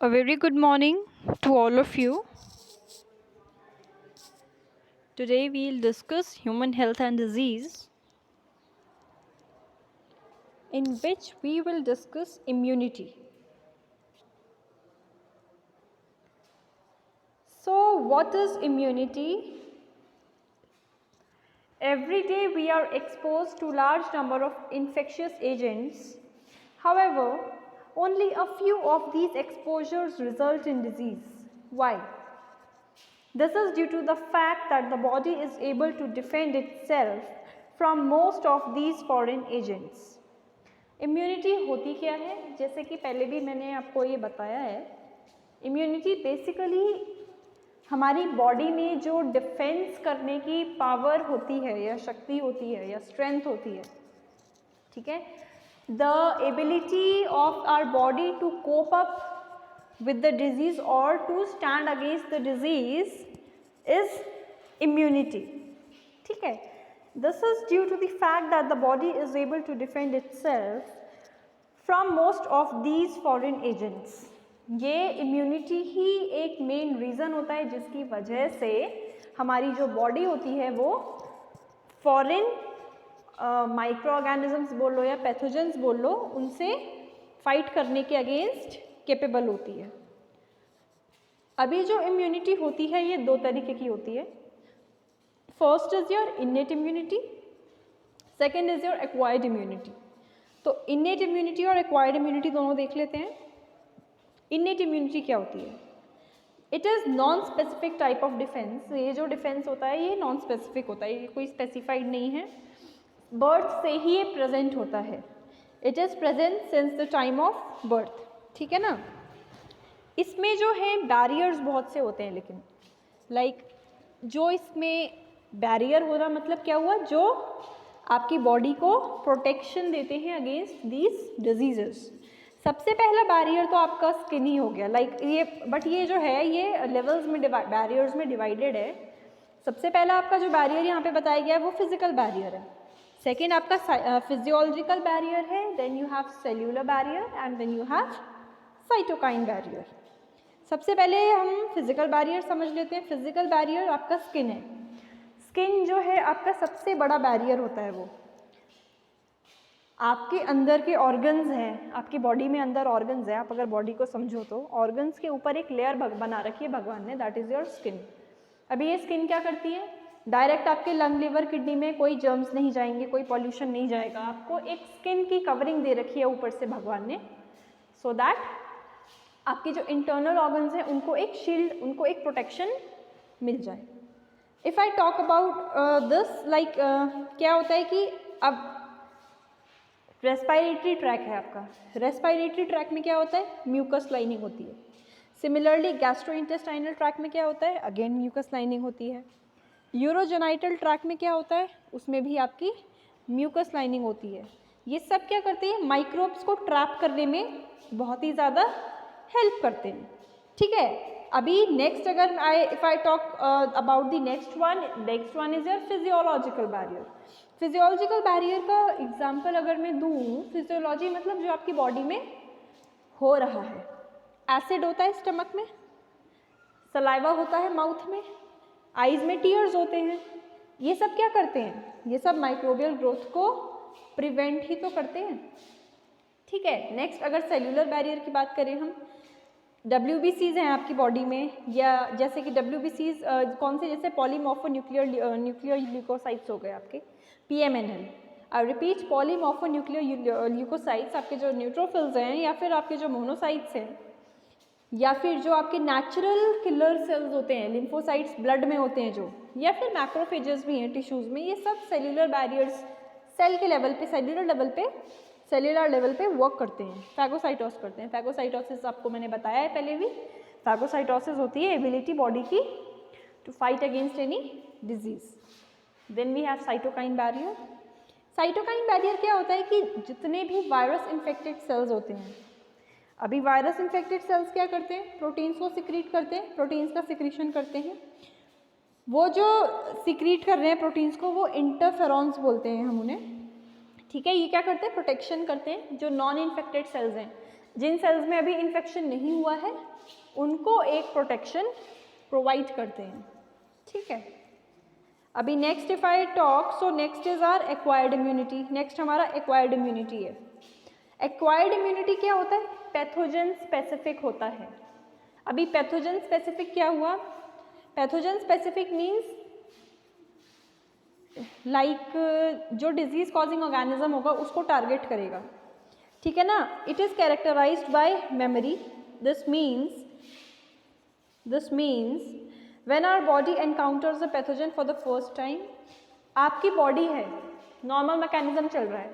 A very good morning to all of you. Today we'll discuss human health and disease, in which we will discuss immunity. So, what is immunity? Every day we are exposed to large number of infectious agents. However, only a few of these exposures result in disease. Why? This is due to the fact that the body is able to defend itself from most of these foreign agents. Immunity होती क्या है? जैसे कि पहले भी मैंने आपको ये बताया है, इम्यूनिटी बेसिकली हमारी बॉडी में जो डिफेंस करने की पावर होती है या शक्ति होती है या स्ट्रेंथ होती है, ठीक है, the ability of our body to cope up with the disease or to stand against the disease is immunity. ठीक है, this is due to the fact that the body is able to defend itself from most of these foreign agents. ये immunity ही एक main reason होता है जिसकी वजह से हमारी जो body होती है वो foreign माइक्रो ऑर्गेनिजम्स बोल लो या पैथोजेंस बोल लो, उनसे फाइट करने के अगेंस्ट कैपेबल होती है। अभी जो इम्यूनिटी होती है ये दो तरीके की होती है। First is your innate immunity, second is your acquired immunity. तो इनेट इम्यूनिटी और एक्वायर्ड इम्यूनिटी दोनों देख लेते हैं। इनेट इम्यूनिटी क्या होती है? It is non specific type of defence. ये जो डिफेंस होता है ये नॉन स्पेसिफिक होता है, ये कोई स्पेसिफाइड नहीं है, बर्थ से ही ये प्रेजेंट होता है। It is present since the time of birth, ठीक है ना। इसमें जो है बैरियर्स बहुत से होते हैं, लेकिन जो इसमें बैरियर हो रहा मतलब क्या हुआ, जो आपकी बॉडी को प्रोटेक्शन देते हैं अगेंस्ट दीज डिजीजेस। सबसे पहला बैरियर तो आपका स्किन ही हो गया, ये बट ये जो है ये लेवल्स में बैरियर्स में डिवाइडेड है। सबसे पहला आपका जो बैरियर यहाँ पे बताया गया है वो फिजिकल बैरियर है। सेकेंड आपका फिजियोलॉजिकल बैरियर है, then you have cellular barrier and then you have cytokine barrier. सबसे पहले हम फिजिकल बैरियर समझ लेते हैं। फिजिकल बैरियर आपका स्किन है। स्किन जो है आपका सबसे बड़ा बैरियर होता है। वो आपके अंदर के ऑर्गन्स हैं, आपकी बॉडी में अंदर ऑर्गन्स हैं, आप अगर बॉडी को समझो तो ऑर्गन्स के ऊपर एक लेयर बना रखी है भगवान ने, दैट इज़ योर स्किन। अभी ये स्किन क्या करती है? डायरेक्ट आपके लंग लिवर किडनी में कोई जर्म्स नहीं जाएंगे, कोई पॉल्यूशन नहीं जाएगा। आपको एक स्किन की कवरिंग दे रखी है ऊपर से भगवान ने, सो दैट आपके जो इंटरनल ऑर्गन्स हैं उनको एक शील्ड, उनको एक प्रोटेक्शन मिल जाए। If I talk about this क्या होता है कि अब रेस्पायरेटरी ट्रैक है आपका। रेस्पायरेटरी ट्रैक में क्या होता है? म्यूकस लाइनिंग होती है। सिमिलरली गैस्ट्रोइंटेस्टाइनल ट्रैक में क्या होता है? अगेन म्यूकस लाइनिंग होती है। यूरोजेनाइटल ट्रैक में क्या होता है? उसमें भी आपकी म्यूकस लाइनिंग होती है। ये सब क्या करते हैं? माइक्रोब्स को ट्रैप करने में बहुत ही ज़्यादा हेल्प करते हैं, ठीक है। अभी नेक्स्ट अगर if I talk about the next one is your physiological barrier. Physiological barrier का एग्जांपल अगर मैं दूँ, फिजियोलॉजी मतलब जो आपकी बॉडी में हो रहा है। एसिड होता है स्टमक में, सलाइवा होता है माउथ में, आइज में टीयर्स होते हैं। ये सब क्या करते हैं? ये सब माइक्रोबियल ग्रोथ को प्रिवेंट ही तो करते हैं, ठीक है। नेक्स्ट अगर सेल्यूलर बैरियर की बात करें हम, WBCs हैं आपकी बॉडी में, या जैसे कि WBCs कौन से, जैसे पॉलीमॉर्फो न्यूक्लियर ल्यूकोसाइट्स हो गए आपके, PMNL। I repeat, polymorphonuclear leucocytes आपके जो न्यूट्रोफिल्स हैं, या फिर आपके जो मोनोसाइट्स हैं, या फिर जो आपके नेचुरल किलर सेल्स होते हैं, लिम्फोसाइट्स ब्लड में होते हैं जो, या फिर मैक्रोफेजेस भी हैं टिश्यूज़ में। ये सब सेल्यूलर बैरियर्स सेल के लेवल पे, सेल्यूलर लेवल पे वर्क करते हैं, फैगोसाइटोसिस करते हैं। फैगोसाइटोसिस आपको मैंने बताया है पहले भी। फैगोसाइटोसिस होती है एबिलिटी बॉडी की to fight against any disease. Then we have cytokine barrier. Cytokine barrier क्या होता है कि जितने भी वायरस इन्फेक्टेड सेल्स होते हैं, अभी वायरस इन्फेक्टेड सेल्स क्या करते हैं? प्रोटीन्स को सिक्रीट करते हैं, प्रोटीन्स का सिक्रीशन करते हैं। वो जो सिक्रीट कर रहे हैं प्रोटीन्स को, वो इंटरफेरॉन्स बोलते हैं हम उन्हें, ठीक है। ये क्या करते हैं? प्रोटेक्शन करते हैं जो नॉन इन्फेक्टेड सेल्स हैं। जिन सेल्स में अभी इन्फेक्शन नहीं हुआ है उनको एक प्रोटेक्शन प्रोवाइड करते हैं, ठीक है। अभी next if I talk, so next is our acquired immunity. Next हमारा एक्वायर्ड इम्यूनिटी है। एक्वायर्ड इम्यूनिटी क्या होता है? पैथोजन स्पेसिफिक होता है। अभी पैथोजन स्पेसिफिक क्या हुआ? पैथोजन स्पेसिफिक मीन्स लाइक जो डिजीज कॉजिंग ऑर्गेनिज्म होगा उसको टारगेट करेगा, ठीक है ना। It is characterised by memory. This means when our body encounters a pathogen for the first time, आपकी बॉडी है, नॉर्मल मैकेनिज्म चल रहा है,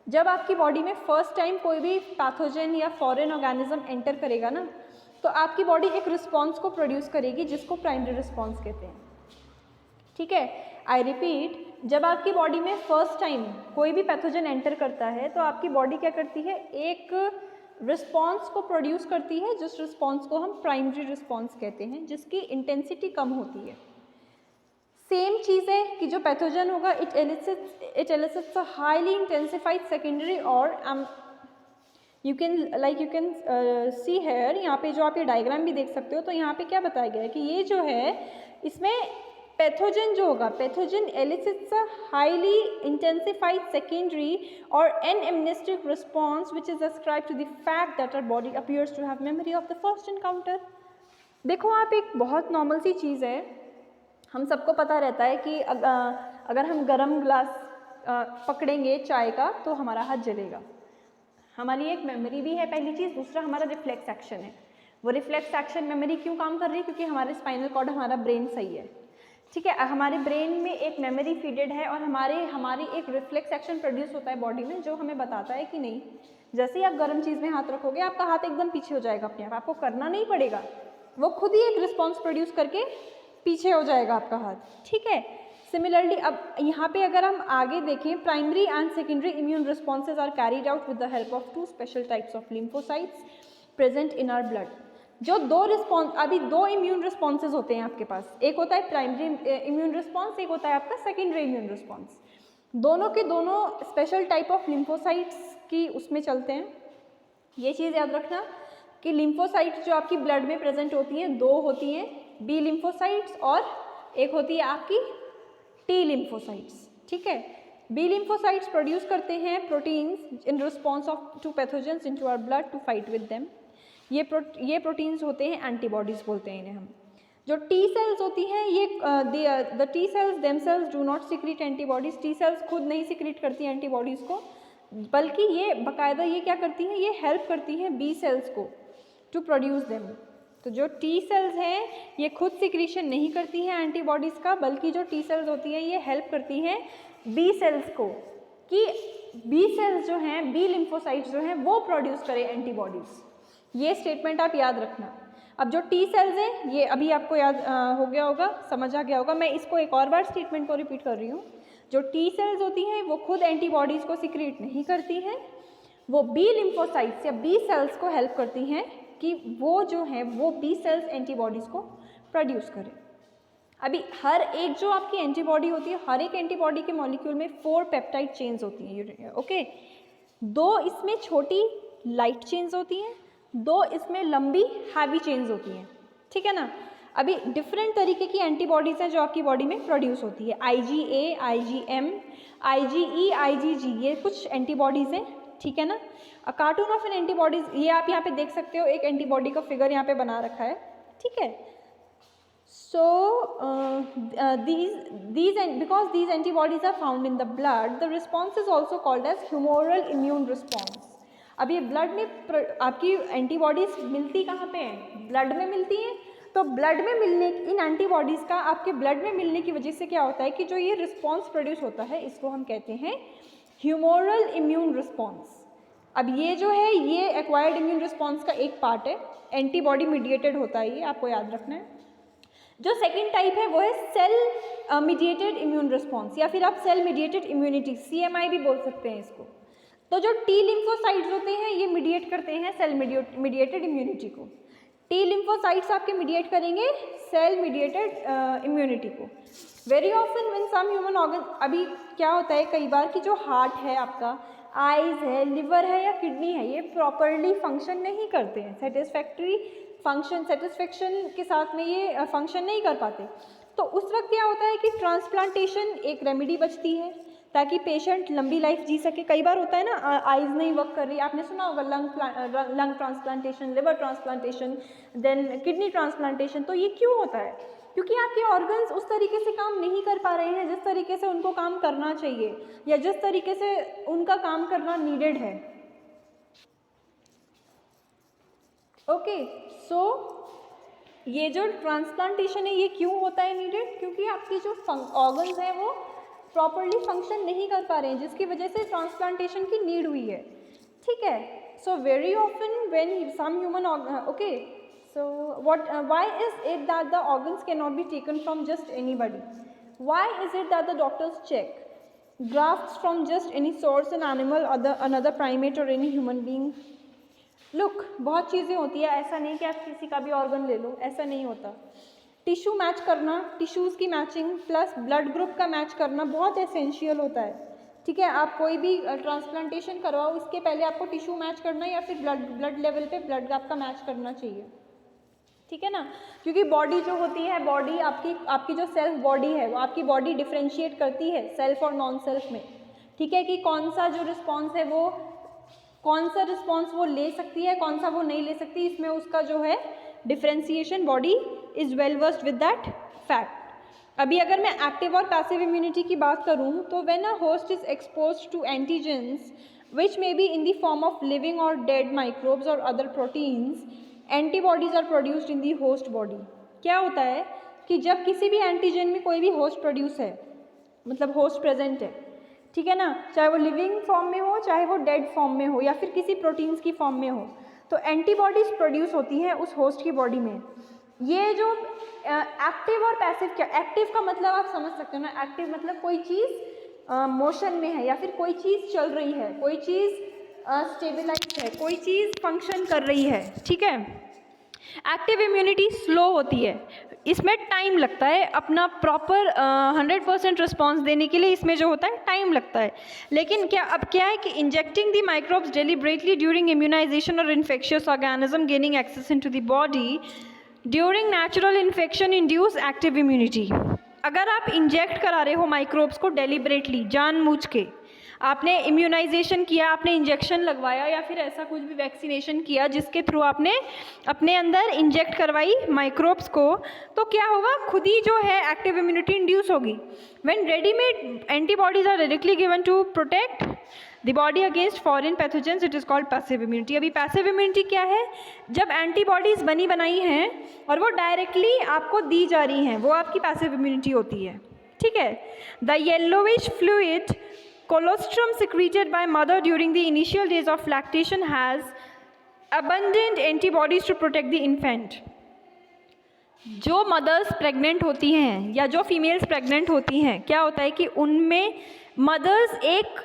जब आपकी बॉडी में फर्स्ट टाइम कोई भी पैथोजन या फॉरेन ऑर्गेनिज्म एंटर करेगा ना, तो आपकी बॉडी एक रिस्पॉन्स को प्रोड्यूस करेगी जिसको प्राइमरी रिस्पॉन्स कहते हैं, ठीक है। आई रिपीट, जब आपकी बॉडी में फर्स्ट टाइम कोई भी पैथोजन एंटर करता है तो आपकी बॉडी क्या करती है? एक रिस्पॉन्स को प्रोड्यूस करती है, जिस रिस्पॉन्स को हम प्राइमरी रिस्पॉन्स कहते हैं, जिसकी इंटेंसिटी कम होती है। सेम चीज़ है कि जो पैथोजन होगा it एलिसिट्स a highly intensified secondary और यू कैन सी हेयर, यहाँ पे जो आप ये डायग्राम भी देख सकते हो, तो यहाँ पे क्या बताया गया है कि ये जो है इसमें पैथोजन जो होगा, pathogen elicits a highly intensified secondary और an anamnestic response which is ascribed to the fact that our body appears to have memory of the first encounter. देखो आप, एक बहुत नॉर्मल सी चीज़ है, हम सबको पता रहता है कि अगर हम गरम ग्लास पकड़ेंगे चाय का तो हमारा हाथ जलेगा। हमारी एक मेमोरी भी है पहली चीज़, दूसरा हमारा रिफ्लेक्स एक्शन है। वो रिफ्लेक्स एक्शन मेमोरी क्यों काम कर रही है? क्योंकि हमारे स्पाइनल कॉर्ड, हमारा ब्रेन सही है, ठीक है। हमारे ब्रेन में एक मेमोरी फीडेड है और हमारी एक रिफ्लेक्स एक्शन प्रोड्यूस होता है बॉडी में जो हमें बताता है कि नहीं, जैसे ही आप गर्म चीज़ में हाथ रखोगे आपका हाथ एकदम पीछे हो जाएगा अपने आप, आपको करना नहीं पड़ेगा, वो खुद ही एक रिस्पॉन्स प्रोड्यूस करके पीछे हो जाएगा आपका हाथ, ठीक है। सिमिलरली अब यहाँ पे अगर हम आगे देखें, primary and secondary immune responses are carried out with the help of 2 special types of lymphocytes present in our blood. जो दो इम्यून रिस्पॉन्सेज होते हैं आपके पास, एक होता है प्राइमरी इम्यून रिस्पॉन्स, एक होता है आपका सेकेंडरी इम्यून रिस्पॉन्स। दोनों के दोनों स्पेशल टाइप ऑफ लिम्फोसाइट्स की उसमें चलते हैं। ये चीज़ याद रखना कि लिम्फोसाइट्स जो आपकी ब्लड में प्रेजेंट होती हैं, 2 होती हैं, बी लिम्फोसाइट्स और एक होती है आपकी टी लिम्फोसाइट्स, ठीक है। बी लिम्फोसाइट्स प्रोड्यूस करते हैं proteins in response of to pathogens into our blood to fight with them. ये प्रोटीन्स होते हैं एंटीबॉडीज़ बोलते हैं इन्हें हम। जो टी सेल्स होती हैं ये the T cells themselves do not secrete antibodies. T cells खुद नहीं सिक्रीट करती हैं एंटीबॉडीज़ को, बल्कि ये बाकायदा ये क्या करती हैं, ये हेल्प करती हैं बी सेल्स को टू प्रोड्यूस देम। तो जो टी सेल्स हैं ये खुद सिक्रीशन नहीं करती हैं एंटीबॉडीज़ का, बल्कि जो टी सेल्स होती हैं ये हेल्प करती हैं बी सेल्स को कि बी सेल्स जो हैं, बी लिम्फोसाइट्स जो हैं वो प्रोड्यूस करें एंटीबॉडीज़। ये स्टेटमेंट आप याद रखना। अब जो टी सेल्स हैं ये अभी आपको याद हो गया होगा, समझ आ गया होगा। मैं इसको एक और बार स्टेटमेंट को रिपीट कर रही हूँ। जो टी सेल्स होती हैं वो खुद एंटीबॉडीज़ को सिक्रीट नहीं करती हैं, वो बी लिम्फोसाइट्स या बी सेल्स को हेल्प करती हैं कि वो जो है वो बी सेल्स एंटीबॉडीज़ को प्रोड्यूस करें। अभी हर एक जो आपकी एंटीबॉडी होती है, हर एक एंटीबॉडी के मॉलिक्यूल में 4 पेप्टाइड चेन्स होती हैं, ओके। 2 इसमें छोटी लाइट चेन्स होती हैं, 2 इसमें लंबी हैवी चेन्स होती हैं, ठीक है ना। अभी डिफरेंट तरीके की एंटीबॉडीज़ हैं जो आपकी बॉडी में प्रोड्यूस होती है। IgA, IgM, IgE, IgG, ये कुछ एंटीबॉडीज़ हैं, ठीक है ना। अ कार्टून ऑफ एन एंटीबॉडीज़, ये आप यहाँ पे देख सकते हो, एक एंटीबॉडी का फिगर यहाँ पे बना रखा है, ठीक है। So because these antibodies are found in the blood, the response is also called as humoral immune response. अब ये ब्लड में आपकी एंटीबॉडीज़ मिलती कहाँ पे हैं? ब्लड में मिलती हैं। तो ब्लड में मिलने, इन एंटीबॉडीज़ का आपके ब्लड में मिलने की वजह से क्या होता है कि जो ये रिस्पॉन्स प्रोड्यूस होता है इसको हम कहते हैं ह्यूमोरल इम्यून रिस्पॉन्स। अब ये जो है ये एक्वायर्ड इम्यून रिस्पॉन्स का एक पार्ट है, एंटीबॉडी मीडिएटेड होता है, ये आपको याद रखना है। जो सेकेंड टाइप है वो है सेल मीडिएटेड इम्यून रिस्पॉन्स या फिर आप सेल मीडिएटेड इम्यूनिटी, CMI भी बोल सकते हैं इसको। तो जो टी लिम्फोसाइट्स होते हैं ये मीडिएट करते हैं सेल मीडिएटेड इम्यूनिटी को। टी लिम्फोसाइट्स आपके मीडिएट करेंगे सेल मीडिएटेड इम्यूनिटी को। Very often when some human organ, अभी क्या होता है कई बार कि जो हार्ट है आपका, आइज़ है, लिवर है या किडनी है, ये प्रॉपरली फंक्शन नहीं करते हैं, सेटिस्फेक्शन के साथ में ये फंक्शन नहीं कर पाते, तो उस वक्त क्या होता है कि ट्रांसप्लांटेशन एक रेमेडी बचती है ताकि पेशेंट लंबी लाइफ जी सके। कई बार होता है ना, आइज़ नहीं वर्क कर रही, आपने सुना होगा lung transplantation, liver transplantation, then kidney transplantation. तो ये क्यों होता है? क्योंकि आपके ऑर्गन्स उस तरीके से काम नहीं कर पा रहे हैं जिस तरीके से उनको काम करना चाहिए या जिस तरीके से उनका काम करना नीडेड है। ओके, सो ये जो ट्रांसप्लांटेशन है ये क्यों होता है नीडेड? क्योंकि आपकी जो ऑर्गन्स हैं वो प्रॉपरली फंक्शन नहीं कर पा रहे हैं, जिसकी वजह से ट्रांसप्लांटेशन की नीड हुई है। ठीक है, so very often when some human okay, so why is it that the organs cannot be taken from just anybody? Why is it that the doctors check grafts from just any source, an animal, another primate or any human being? Look, बहुत चीज़ें होती है, ऐसा नहीं कि आप किसी का भी ऑर्गन ले लो, ऐसा नहीं होता। टिश्यू मैच करना, टिश्यूज़ की मैचिंग प्लस ब्लड ग्रुप का मैच करना बहुत एसेंशियल होता है। ठीक है, आप कोई भी ट्रांसप्लांटेशन करवाओ, इसके पहले आपको टिश्यू मैच करना या फिर ब्लड लेवल पे ब्लड आपका मैच करना चाहिए। ठीक है ना, क्योंकि बॉडी जो होती है, बॉडी आपकी जो सेल्फ बॉडी है वो आपकी बॉडी डिफ्रेंशिएट करती है सेल्फ और नॉन सेल्फ में। ठीक है, कि कौन सा रिस्पॉन्स है वो ले सकती है, कौन सा वो नहीं ले सकती, इसमें उसका जो है differentiation, body is well versed with that fact. अभी अगर मैं एक्टिव और पैसिव इम्यूनिटी की बात करूँ तो when a host is exposed to antigens which may be in the form of living और डेड माइक्रोब्स और other proteins, antibodies are produced in the host body. क्या होता है कि जब किसी भी एंटीजन में कोई भी होस्ट प्रोड्यूस है, मतलब होस्ट प्रेजेंट है, ठीक है ना, चाहे वो लिविंग फॉर्म में हो, चाहे वो डेड फॉर्म में हो, या फिर किसी प्रोटीन्स की फॉर्म में हो, तो एंटीबॉडीज़ प्रोड्यूस होती हैं उस होस्ट की बॉडी में। ये जो एक्टिव और पैसिव, क्या एक्टिव का मतलब आप समझ सकते हो ना, एक्टिव मतलब कोई चीज़ मोशन में है या फिर कोई चीज़ चल रही है, कोई चीज़ स्टेबलाइज है, कोई चीज़ फंक्शन कर रही है। ठीक है, एक्टिव इम्यूनिटी स्लो होती है, इसमें टाइम लगता है अपना प्रॉपर 100% रिस्पॉन्स देने के लिए, इसमें जो होता है टाइम लगता है। लेकिन क्या है कि injecting the microbes deliberately during immunisation और infectious organism gaining access into the body during natural infection induce active immunity. अगर आप इंजेक्ट करा रहे हो माइक्रोब्स को डेलिबरेटली, जानबूझ के, आपने इम्यूनाइजेशन किया, आपने इंजेक्शन लगवाया या फिर ऐसा कुछ भी वैक्सीनेशन किया जिसके थ्रू आपने अपने अंदर इंजेक्ट करवाई माइक्रोब्स को, तो क्या होगा, खुद ही जो है एक्टिव इम्यूनिटी इंड्यूस होगी। When readymade antibodies are directly given to protect the body against foreign pathogens, it is called passive immunity. अभी पैसिव इम्यूनिटी क्या है? जब एंटीबॉडीज़ बनी बनाई हैं और वो डायरेक्टली आपको दी जा रही हैं, वो आपकी पैसिव इम्यूनिटी होती है। ठीक है, the yellowish fluid colostrum secreted by mother during the initial days of lactation has abundant antibodies to protect the infant। जो मदर्स प्रेग्नेंट होती हैं या जो फीमेल्स प्रेग्नेंट होती हैं, क्या होता है कि उनमें मदर्स एक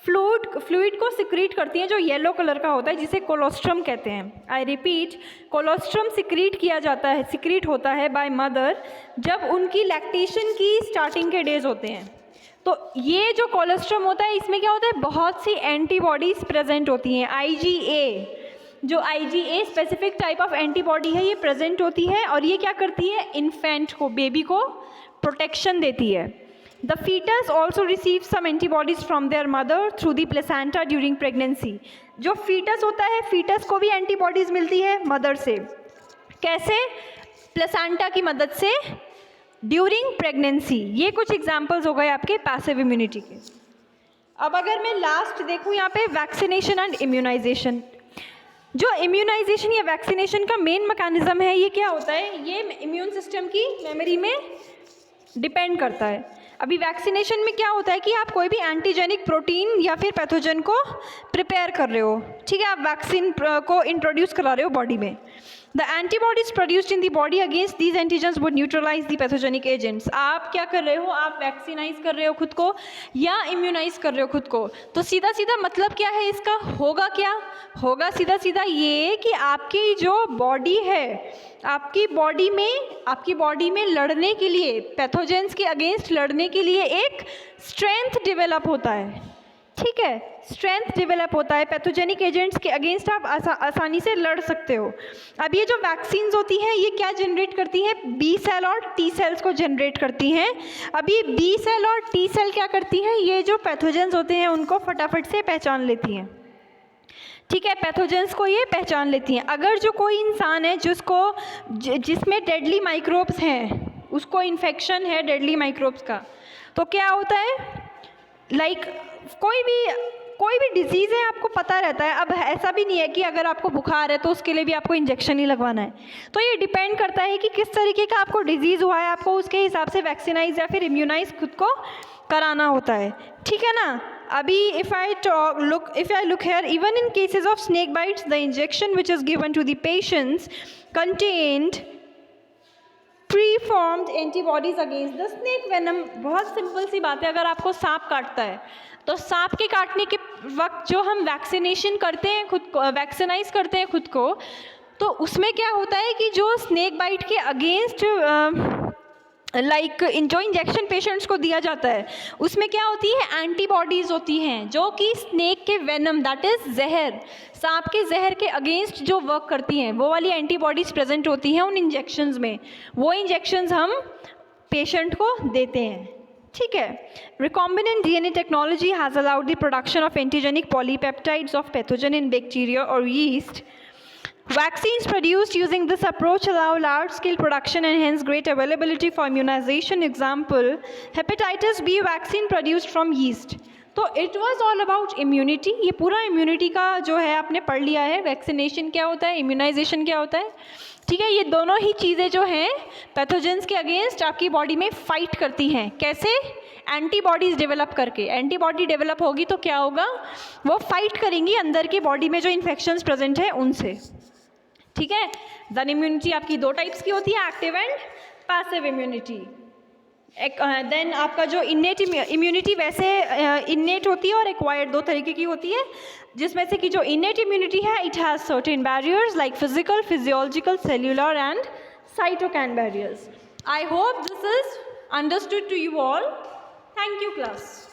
फ्लूइड को सिक्रीट करती हैं जो येलो कलर का होता है, जिसे कोलोस्ट्रम कहते हैं। आई रिपीट, कोलोस्ट्रम सिक्रीट होता है बाय मदर जब उनकी लैक्टेशन की स्टार्टिंग के डेज होते हैं। तो ये जो कोलोस्ट्रम होता है, इसमें क्या होता है, बहुत सी एंटीबॉडीज़ प्रेजेंट होती हैं। जो IgA specific type of antibody है, ये प्रेजेंट होती है और ये क्या करती है, इन्फेंट को, बेबी को प्रोटेक्शन देती है। The foetus also receive some antibodies from their mother through the placenta during pregnancy. जो फीटस होता है, फीटस को भी एंटीबॉडीज़ मिलती है मदर से। कैसे? प्लेसेंटा की मदद से ड्यूरिंग प्रेगनेंसी। ये कुछ एग्जाम्पल्स हो गए आपके पैसिव इम्यूनिटी के। अब अगर मैं लास्ट देखूँ यहाँ पे, वैक्सीनेशन एंड इम्यूनाइजेशन। जो इम्यूनाइजेशन या वैक्सीनेशन का मेन मैकेनिज्म है, ये क्या होता है, ये इम्यून सिस्टम की मेमोरी में डिपेंड करता है। अभी वैक्सीनेशन में क्या होता है कि आप कोई भी एंटीजेनिक प्रोटीन या फिर पैथोजन को प्रिपेयर कर रहे हो, ठीक है, आप वैक्सीन को इंट्रोड्यूस करा रहे हो बॉडी में। The antibodies produced in the body against these antigens would neutralize the pathogenic agents। आप क्या कर रहे हो, आप वैक्सीनाइज कर रहे हो खुद को या इम्यूनाइज कर रहे हो खुद को। तो सीधा सीधा मतलब क्या है इसका, होगा क्या होगा, सीधा सीधा ये कि आपकी जो बॉडी है, आपकी बॉडी में लड़ने के लिए, पैथोजेंस के अगेंस्ट लड़ने के लिए एक स्ट्रेंथ डेवलप होता है। ठीक है, स्ट्रेंथ डेवलप होता है, पैथोजेनिक एजेंट्स के अगेंस्ट आप आसानी से लड़ सकते हो। अब ये जो वैक्सीन्स होती हैं ये क्या जनरेट करती हैं, बी सेल और टी सेल्स को जनरेट करती हैं। अभी बी सेल और टी सेल क्या करती हैं, ये जो पैथोजेंस होते हैं उनको फटाफट से पहचान लेती हैं। ठीक है, पैथोजेंस को ये पहचान लेती हैं। अगर जो कोई इंसान है जिसमें डेडली माइक्रोब्स हैं, उसको इन्फेक्शन है डेडली माइक्रोब्स का, तो क्या होता है, लाइक कोई भी डिजीज़ है आपको पता रहता है। अब ऐसा भी नहीं है कि अगर आपको बुखार है तो उसके लिए भी आपको इंजेक्शन ही लगवाना है। तो ये डिपेंड करता है कि किस तरीके का आपको डिजीज़ हुआ है, आपको उसके हिसाब से वैक्सीनाइज या फिर इम्यूनाइज खुद को कराना होता है। ठीक है ना। अभी if I look here, even in cases of snake bites the injection which is given to the patients contained preformed antibodies against the snake venom. बहुत सिंपल सी बात है, अगर आपको सांप काटता है तो सांप के काटने के वक्त जो हम वैक्सीनेशन करते हैं, खुद को वैक्सीनाइज करते हैं खुद को, तो उसमें क्या होता है कि जो स्नेक बाइट के अगेंस्ट जो इंजेक्शन पेशेंट्स को दिया जाता है उसमें क्या होती है, एंटीबॉडीज़ होती हैं जो कि स्नेक के वेनम, दैट इज़ जहर, सांप के जहर के अगेंस्ट जो वर्क करती हैं, वो वाली एंटीबॉडीज़ प्रेजेंट होती हैं उन इंजेक्शंस में। वो इंजेक्शंस हम पेशेंट को देते हैं। ठीक है। Recombinant DNA technology has allowed the production of antigenic polypeptides of pathogen in bacteria और yeast. Vaccines produced using this approach allow large-scale production and hence great availability for immunization. Example, hepatitis B vaccine produced from yeast. तो it was all about immunity. ये पूरा immunity का जो है आपने पढ़ लिया है, वैक्सीनेशन क्या होता है, इम्यूनाइजेशन क्या होता है। ठीक है, ये दोनों ही चीज़ें जो हैं पैथोजेंस के अगेंस्ट आपकी बॉडी में फाइट करती हैं। कैसे? एंटीबॉडीज़ डेवलप करके। एंटीबॉडी डेवलप होगी तो क्या होगा, वो फाइट करेंगी अंदर की बॉडी में जो इन्फेक्शंस प्रेजेंट है उनसे। ठीक है। देन इम्यूनिटी आपकी दो टाइप्स की होती है, active and passive immunity. Then आपका जो इन्नेट इम्यूनिटी वैसे इन्नेट होती है और एक्वायर्ड दो तरीके की होती है, जिसमें से कि जो इन्नेट इम्यूनिटी है it has certain barriers like physical, physiological, cellular and cytokine barriers. I hope this is understood to you all. Thank you class.